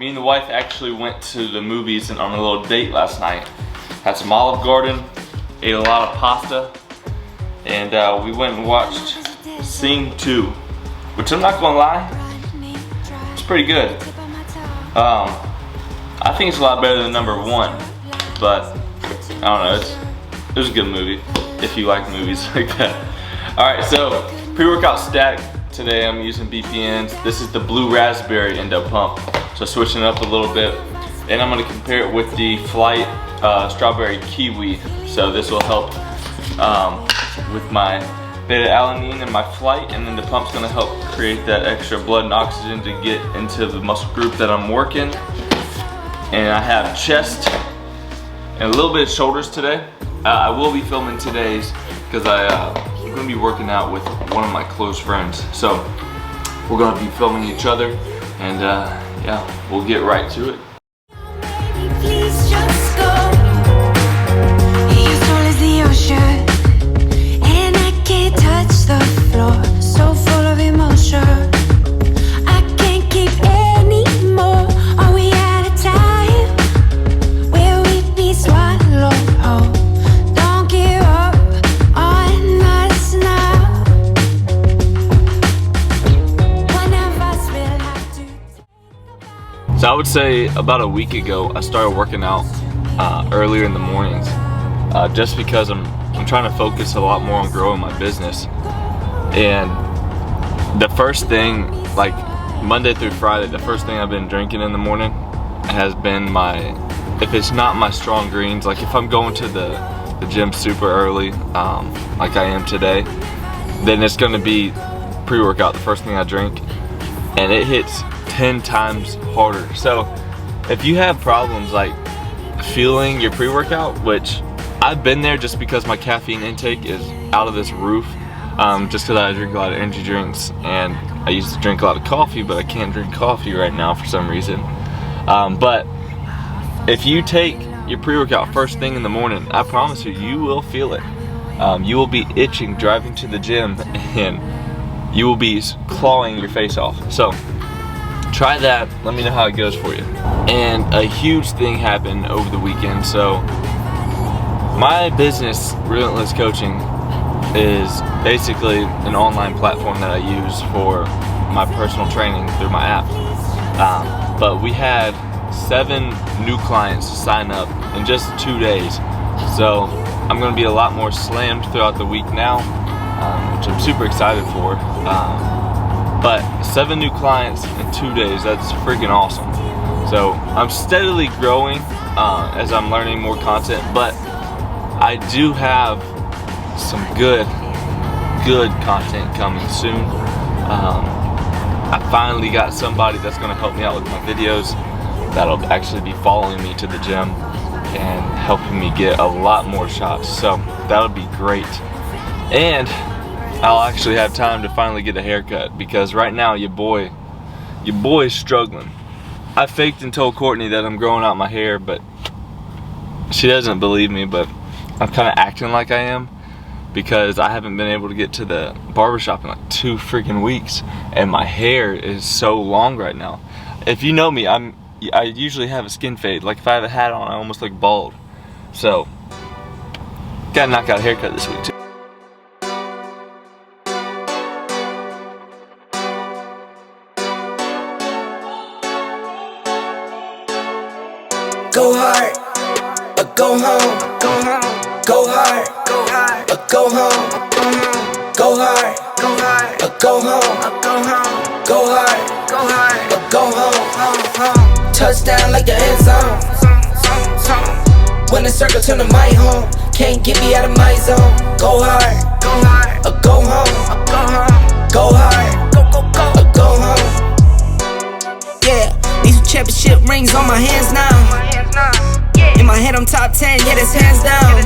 Me and the wife actually went to the movies and on a little date last night. Had some Olive Garden, ate a lot of pasta, and we went and watched Sing 2, which I'm not gonna lie, it's pretty good. I think it's a lot better than number 1, but I don't know, it was a good movie if you like movies like that. Alright, so pre-workout stack. Today I'm using BPNs. This is the Blue Raspberry Endo Pump. So switching it up a little bit. And I'm gonna compare it with the Flight Strawberry Kiwi. So this will help with my beta-alanine and my Flight, and then the pump's gonna help create that extra blood and oxygen to get into the muscle group that I'm working. And I have chest and a little bit of shoulders today. I will be filming today's because I'm gonna be working out with one of my close friends. So we're gonna be filming each other, and yeah, we'll get right to it. Please just go. You're tall as the ocean, and I can't touch the floor. So full of emotion, I can't keep any more. Are we out of time? Will we be swallowed whole? Don't give up on us now. One of us will have to. So I would say about a week ago, I started working out earlier in the mornings, just because I'm trying to focus a lot more on growing my business. And the first thing, like Monday through Friday, the first thing I've been drinking in the morning has been if it's not my strong greens, like if I'm going to the gym super early, like I am today, then it's gonna be pre-workout, the first thing I drink, and it hits 10 times harder. So if you have problems like feeling your pre-workout, which I've been there just because my caffeine intake is out of this roof, just because I drink a lot of energy drinks, and I used to drink a lot of coffee, but I can't drink coffee right now for some reason. But if you take your pre-workout first thing in the morning, I promise you, you will feel it. You will be itching driving to the gym, and you will be clawing your face off. So try that, let me know how it goes for you. And a huge thing happened over the weekend. So my business, Relentless Coaching, is basically an online platform that I use for my personal training through my app. But we had 7 new clients sign up in just 2 days. So I'm gonna be a lot more slammed throughout the week now, which I'm super excited for. But 7 new clients in 2 days, that's freaking awesome. So I'm steadily growing as I'm learning more content, but I do have some good content coming soon. I finally got somebody that's gonna help me out with my videos, that'll actually be following me to the gym and helping me get a lot more shots. So that would be great. And I'll actually have time to finally get a haircut, because right now your boy is struggling. I faked and told Courtney that I'm growing out my hair, but she doesn't believe me, but I'm kind of acting like I am, because I haven't been able to get to the barbershop in like 2 freaking weeks, and my hair is so long right now. If you know me, I usually have a skin fade. Like if I have a hat on, I almost look bald. So gotta knock out a haircut this week too. Go hard, or go home. Go home. Go hard, or go home. Go hard, or go home. Go hard, or go home. Touchdown like the end zone. When the circle turn to my home, can't get me out of my zone. Go hard, or go home. Go hard, or go home. Yeah, these championship rings on my hands now. In my head I'm top 10, yeah, that's hands down.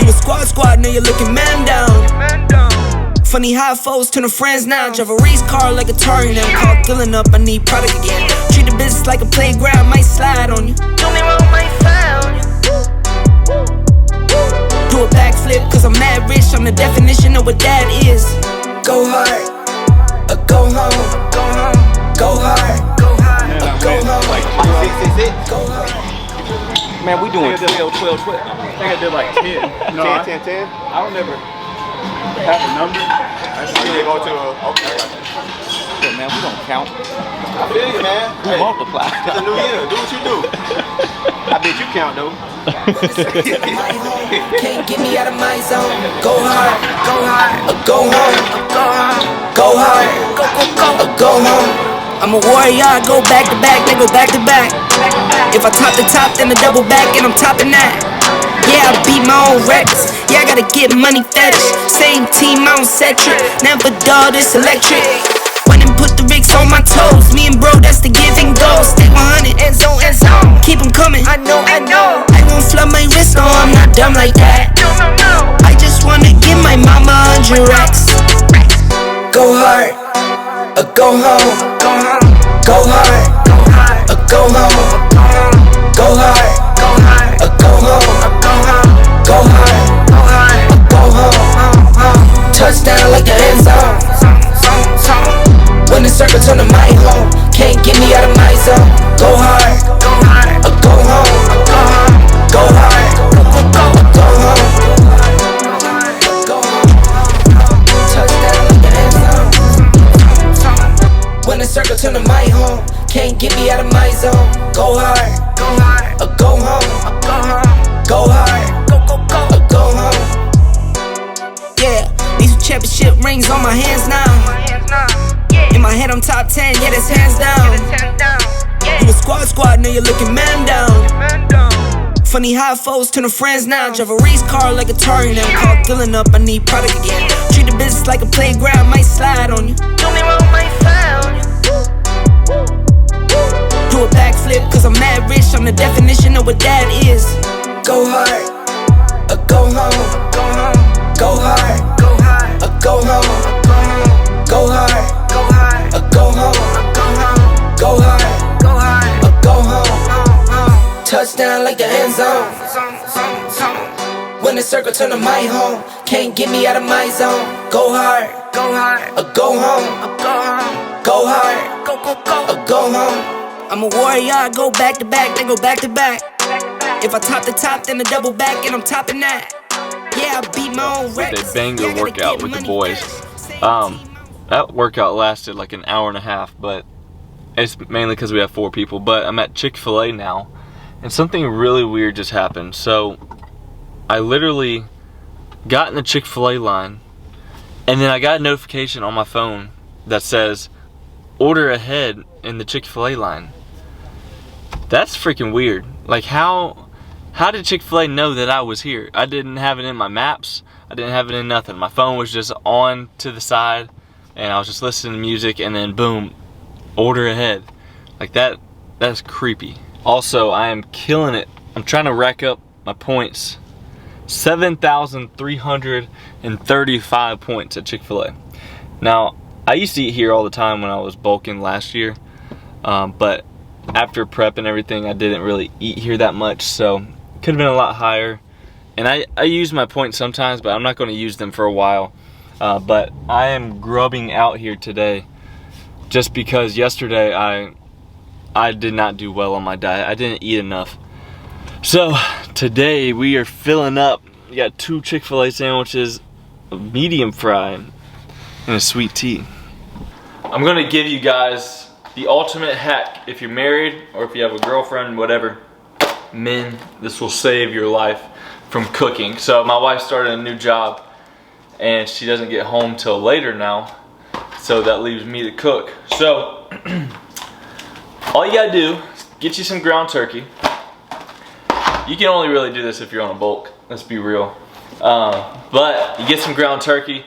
You a squad, now you're looking man down. Funny how foes turn to friends now. Drive a race car like a Atari now. Call filling up, I need product again. Treat the business like a playground, might slide on you. Do me wrong, might fly on you. Do a backflip, cause I'm mad rich. I'm the definition of what that is. Go hard, or go home. Go hard, or go home. Man, we doing 12, 12, 12. I think I did like 10. No, 10, 10, 10? I don't ever have a number. I just You go to okay. Yeah, man, we don't count. I feel you, man. We multiply. It's a new year. Do what you do. I bet you count, though. Can't get me out of my zone. Go hard, go home, go hard, go home. I'm a warrior, I go back to back, then go back to back. If I top the top, then the double back, and I'm topping that. Yeah, I beat my own records. Yeah, I gotta get money fetish. Same team, I don't set trip. Never dull, this electric. When and put the Ricks on my toes. Me and bro, that's the give and go. Stay 100, end zone, end zone. Keep them coming, I know. I won't flood my wrist, no, I'm not dumb like that. I just wanna give my mama 100 racks. Go hard, go home. Go hard, go home. Go hard, go home. Go hard, go home. Touchdown like the end zone. When the circle turn to my home, can't get me out of my zone. Go hard, go home. Go hard, go home. Touchdown like the end zone. When the circle turn to my home, can't get me out of my zone. Go hard, go home. Go hard, go home. Yeah, these championship rings on my hands now. In my head I'm top 10, yeah, that's hands down. You a squad, now you're looking man down. Funny how foes turn to friends now. Drive a race car like a Atari now. Call filling up, I need product again. Treat the business like a playground, might slide on you. Don't me wrong, might slide on you. Do a backflip, cause I'm mad rich. I'm the definition of what that is. Go hard, go home. Go hard, go home. Go hard, go home. Go hard, go home. Touchdown like the end zone. When the circle turn to my home, can't get me out of my zone. Go hard, go home. Go hard, go home. I'm a warrior, I go back to back, then go back to back. If I top the top, then the double back, and I'm topping that. Yeah, I beat my own records. A banger workout with the boys. That workout lasted like an hour and a half, but it's mainly because we have 4 people. But I'm at Chick-fil-A now, and something really weird just happened. So I literally got in the Chick-fil-A line, and then I got a notification on my phone that says order ahead in the Chick-fil-A line. That's freaking weird. Like, how did Chick-fil-A know that I was here? I didn't have it in my maps. I didn't have it in nothing. My phone was just on to the side, and I was just listening to music, and then boom, order ahead. Like, that's creepy. Also, I am killing it. I'm trying to rack up my points. 7,335 points at Chick-fil-A. Now, I used to eat here all the time when I was bulking last year, but after prep and everything, I didn't really eat here that much, so it could have been a lot higher. And I use my points sometimes, but I'm not going to use them for a while. But I am grubbing out here today just because yesterday I did not do well on my diet. I didn't eat enough. So today we are filling up. We got 2 Chick-fil-A sandwiches, a medium fry, and a sweet tea. I'm going to give you guys the ultimate hack if you're married or if you have a girlfriend, whatever. Men, this will save your life from cooking. So my wife started a new job and she doesn't get home till later now, so that leaves me to cook. So all you gotta do is get you some ground turkey. You can only really do this if you're on a bulk, let's be real. But you get some ground turkey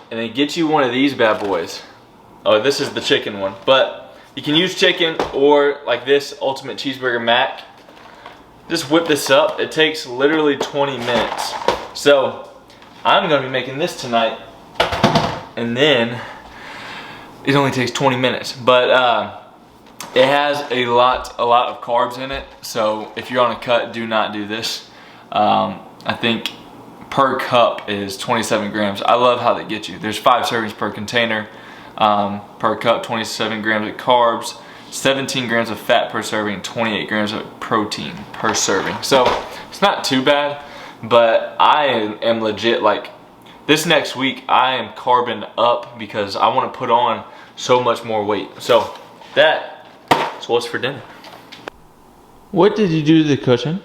and then get you one of these bad boys. Oh, this is the chicken one, but you can use chicken or like this Ultimate Cheeseburger Mac. Just whip this up. It takes literally 20 minutes. So I'm gonna be making this tonight, and then it only takes 20 minutes. But it has a lot of carbs in it. So if you're on a cut, do not do this. I think per cup is 27 grams. I love how they get you. There's 5 servings per container. Per cup, 27 grams of carbs. 17 grams of fat per serving, and 28 grams of protein per serving. So it's not too bad, but I am legit like, this next week I am carbing up because I want to put on so much more weight. So that's what's for dinner. What did you do to the cushion?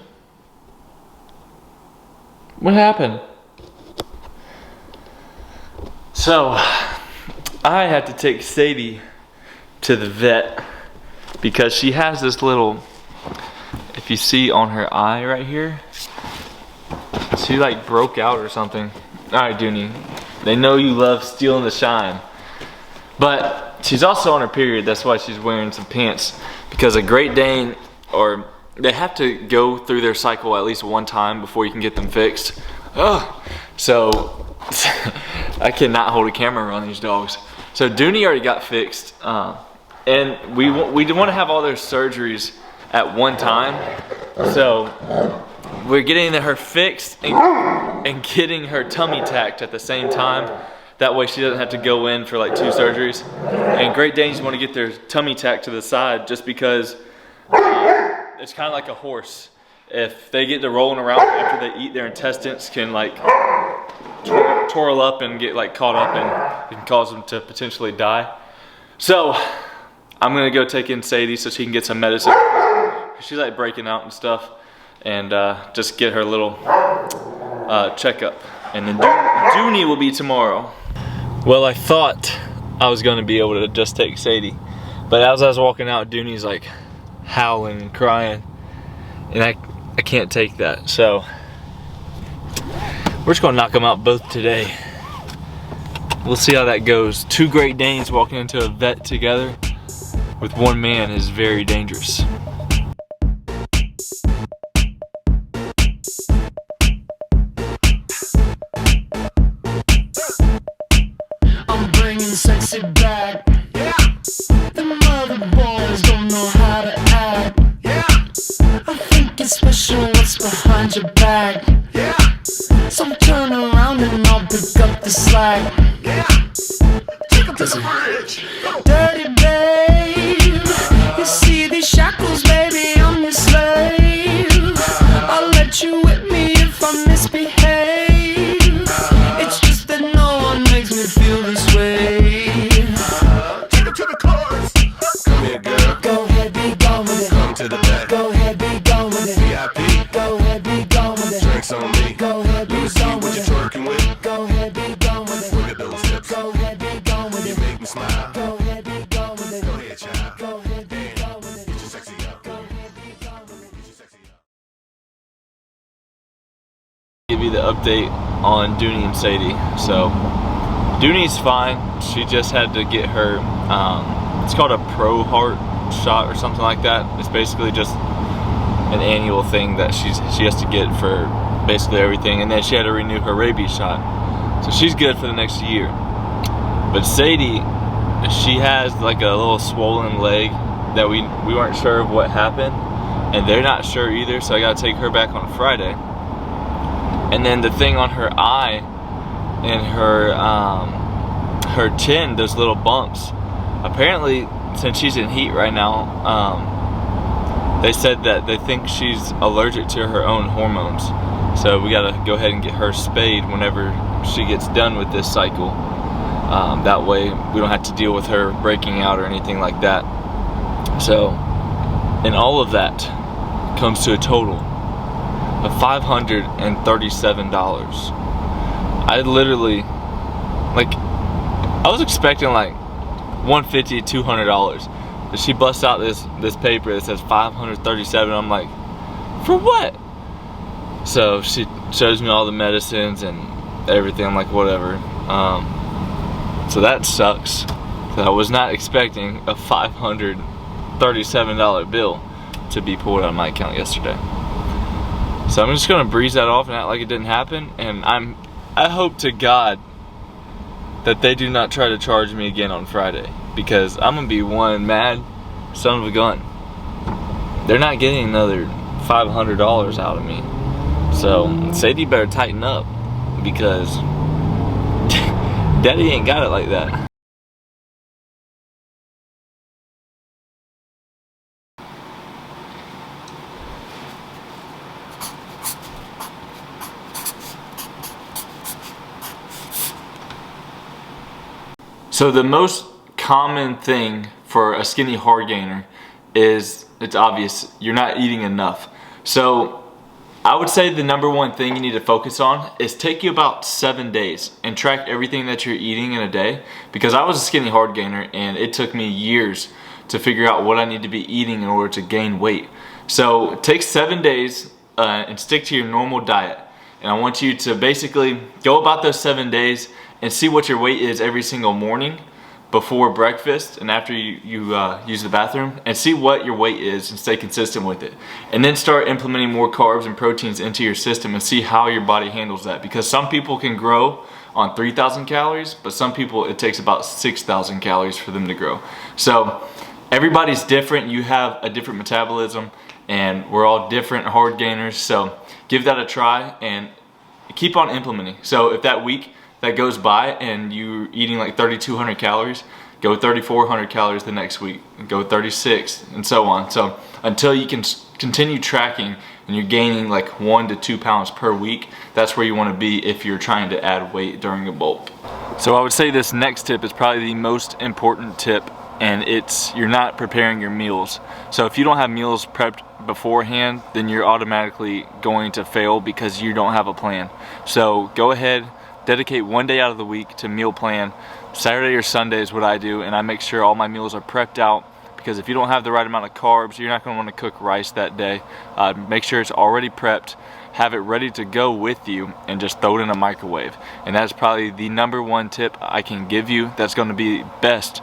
What happened? So I had to take Sadie to the vet because she has this little, if you see on her eye right here, she like broke out or something. Alright, Dooney, they know you love stealing the shine. But she's also on her period, that's why she's wearing some pants. Because a Great Dane, or they have to go through their cycle at least one time before you can get them fixed. Ugh. So I cannot hold a camera around these dogs. So Dooney already got fixed, and we want to have all their surgeries at one time. So we're getting her fixed and getting her tummy tacked at the same time. That way she doesn't have to go in for like 2 surgeries. And Great Danes want to get their tummy tacked to the side just because it's kind of like a horse. If they get to rolling around after they eat, their intestines can like twirl up and get like caught up, and it can cause them to potentially die. So I'm gonna go take in Sadie so she can get some medicine. She's like breaking out and stuff, and just get her little checkup. And then Dooney will be tomorrow. Well, I thought I was gonna be able to just take Sadie, but as I was walking out, Dooney's like howling and crying, and I can't take that. So we're just gonna knock them out both today. We'll see how that goes. 2 Great Danes walking into a vet together with one man is very dangerous. I'm bringing sexy back. Yeah. The mother boys don't know how to act. Yeah. I think it's special what's behind your back. Yeah. So turn around and I'll pick up the slack. Yeah. Take 'em to the bridge. Dirty babe, you see these shackles, baby, I'm your slave. I'll let you whip me if I misbehave. It's just that no one makes me feel this way. Take 'em to the chorus. Come here, girl. Go ahead, be gone with it. Come to the back. Go ahead, be gone with it. VIP. Go ahead, be gone with it. Drinks on me. Go ahead, be gone with it. Twerking with. Go ahead, be gone with it. Look at those hips. Go ahead, be gone with it. You make me smile. Go ahead, be gone with it. Go ahead, child. Go ahead, be gone with it. Get your sexy up. Go ahead, be gone with it. Get your sexy up. Give you the update on Dooney and Sadie. So Dooney's fine. She just had to get her it's called a Pro Heart shot or something like that. It's basically just an annual thing that she has to get for basically everything, and then she had to renew her rabies shot. So she's good for the next year. But Sadie, she has like a little swollen leg that we weren't sure of what happened, and they're not sure either, so I gotta take her back on Friday. And then the thing on her eye and her chin, those little bumps, apparently since she's in heat right now, they said that they think she's allergic to her own hormones. So we gotta go ahead and get her spayed whenever she gets done with this cycle. That way we don't have to deal with her breaking out or anything like that. So, and all of that comes to a total of $537. I literally, like, I was expecting like $150, $200. But she busts out this paper that says $537. I'm like, for what? So she shows me all the medicines and everything. I'm like, whatever. So that sucks. I was not expecting a $537 bill to be pulled out of my account yesterday. So I'm just gonna breeze that off and act like it didn't happen. And I hope to God that they do not try to charge me again on Friday, because I'm gonna be one mad son of a gun. They're not getting another $500 out of me. So Sadie better tighten up, because Daddy ain't got it like that. So the most common thing for a skinny hard gainer is, it's obvious, you're not eating enough. So I would say the number one thing you need to focus on is take you about 7 days and track everything that you're eating in a day, because I was a skinny hard gainer and it took me years to figure out what I need to be eating in order to gain weight. So take 7 days and stick to your normal diet. And I want you to basically go about those 7 days and see what your weight is every single morning before breakfast and after you use the bathroom, and see what your weight is and stay consistent with it. And then start implementing more carbs and proteins into your system and see how your body handles that. Because some people can grow on 3,000 calories, but some people it takes about 6,000 calories for them to grow. So everybody's different. You have a different metabolism and we're all different hard gainers. So give that a try and keep on implementing. So if that week that goes by and you're eating like 3,200 calories, go 3,400 calories the next week, go 36, and so on. So until you can continue tracking and you're gaining like 1 to 2 pounds per week, that's where you want to be if you're trying to add weight during a bulk. So I would say this next tip is probably the most important tip, and it's you're not preparing your meals. So if you don't have meals prepped beforehand, then you're automatically going to fail because you don't have a plan. So go ahead, dedicate 1 day out of the week to meal plan. Saturday or Sunday is what I do, and I make sure all my meals are prepped out, because if you don't have the right amount of carbs, you're not going to want to cook rice that day. Make sure it's already prepped, have it ready to go with you, and just throw it in a microwave. And that's probably the number one tip I can give you that's going to be best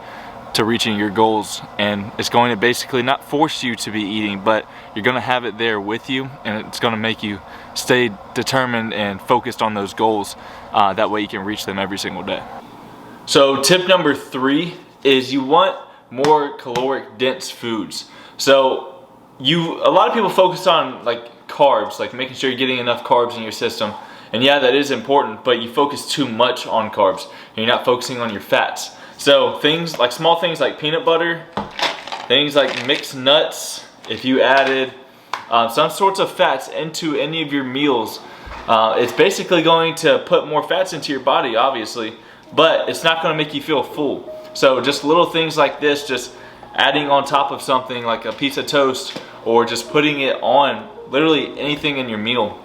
to reaching your goals. And it's going to basically not force you to be eating, but you're going to have it there with you, and it's going to make you stay determined and focused on those goals. That way you can reach them every single day. So tip number 3 is you want more caloric dense foods. So a lot of people focus on like carbs, like making sure you're getting enough carbs in your system. And yeah, that is important, but you focus too much on carbs and you're not focusing on your fats. So things like small things like peanut butter, things like mixed nuts, if you added some sorts of fats into any of your meals, it's basically going to put more fats into your body, obviously, but it's not going to make you feel full. So just little things like this, just adding on top of something like a piece of toast, or just putting it on literally anything in your meal,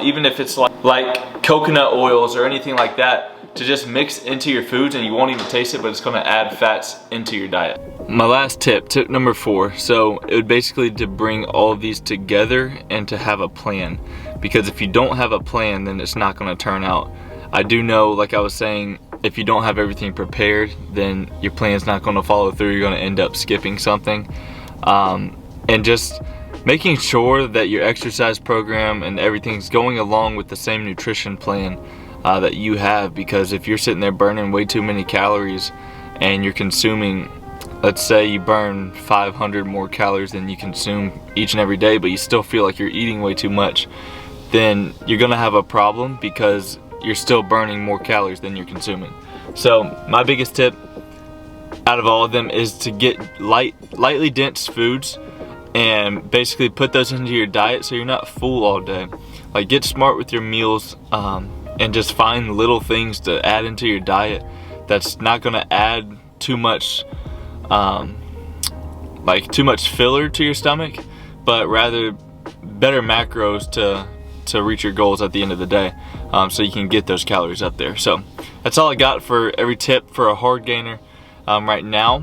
even if it's like coconut oils or anything like that, to just mix into your foods and you won't even taste it, but it's going to add fats into your diet. My last tip number 4, so it would basically to bring all of these together and to have a plan, because if you don't have a plan, then it's not going to turn out. I do know, like I was saying, if you don't have everything prepared, then your plan's not going to follow through. You're going to end up skipping something. And just making sure that your exercise program and everything's going along with the same nutrition plan that you have, because if you're sitting there burning way too many calories and you're consuming, let's say you burn 500 more calories than you consume each and every day, but you still feel like you're eating way too much, then you're going to have a problem because you're still burning more calories than you're consuming. So my biggest tip out of all of them is to get lightly dense foods and basically put those into your diet so you're not full all day. Like, get smart with your meals, and just find little things to add into your diet that's not going to add too much too much filler to your stomach, but rather better macros to reach your goals at the end of the day, so you can get those calories up there. So that's all I got for every tip for a hard gainer right now.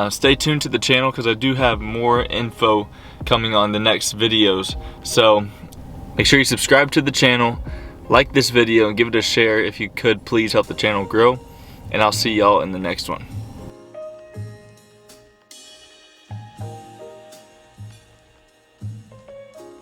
Stay tuned to the channel because I do have more info coming on the next videos. So make sure you subscribe to the channel, like this video, and give it a share if you could. Please help the channel grow, and I'll see y'all in the next one.